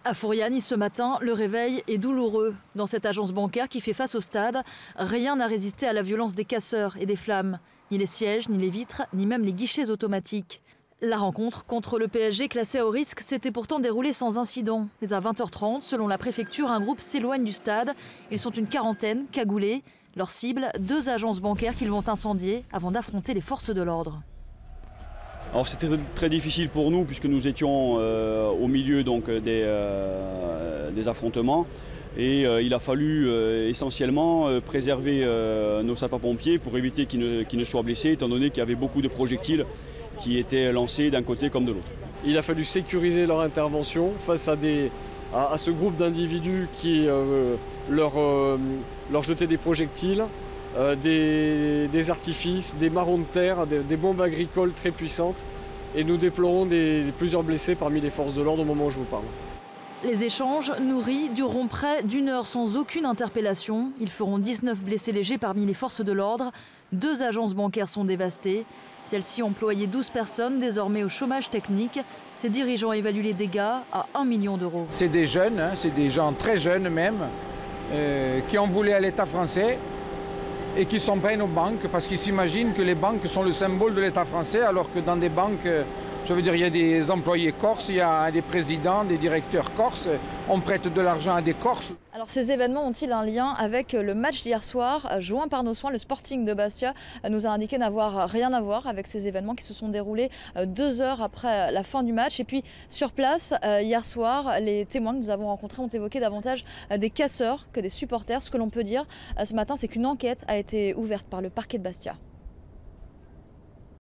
À Fouriani, ce matin, le réveil est douloureux. Dans cette agence bancaire qui fait face au stade, rien n'a résisté à la violence des casseurs et des flammes. Ni les sièges, ni les vitres, ni même les guichets automatiques. La rencontre contre le PSG classé à haut risque s'était pourtant déroulée sans incident. Mais à 20h30, selon la préfecture, un groupe s'éloigne du stade. Ils sont une quarantaine, cagoulés. Leur cible, 2 agences bancaires qu'ils vont incendier avant d'affronter les forces de l'ordre. Alors c'était très difficile pour nous puisque nous étions au milieu donc, des affrontements et il a fallu essentiellement préserver nos sapeurs-pompiers pour éviter qu'ils ne soient blessés étant donné qu'il y avait beaucoup de projectiles qui étaient lancés d'un côté comme de l'autre. Il a fallu sécuriser leur intervention face à ce groupe d'individus qui leur jetaient des projectiles. Des artifices, des marrons de terre, des bombes agricoles très puissantes. Et nous déplorons plusieurs blessés parmi les forces de l'ordre au moment où je vous parle. Les échanges nourris dureront près d'1 heure sans aucune interpellation. Ils feront 19 blessés légers parmi les forces de l'ordre. 2 agences bancaires sont dévastées. Celles-ci employaient 12 personnes, désormais au chômage technique. Ces dirigeants évaluent les dégâts à 1 million d'euros. C'est des jeunes, hein, c'est des gens très jeunes même, qui en voulaient à l'État français. Et qui s'en prennent aux banques parce qu'ils s'imaginent que les banques sont le symbole de l'État français alors que dans des banques, je veux dire, il y a des employés corses, il y a des présidents, des directeurs corses, on prête de l'argent à des Corses. Alors ces événements ont-ils un lien avec le match d'hier soir? Joint par nos soins, le Sporting de Bastia nous a indiqué n'avoir rien à voir avec ces événements qui se sont déroulés 2 heures après la fin du match. Et puis sur place, hier soir, les témoins que nous avons rencontrés ont évoqué davantage des casseurs que des supporters. Ce que l'on peut dire ce matin, c'est qu'une enquête a été ouverte par le parquet de Bastia.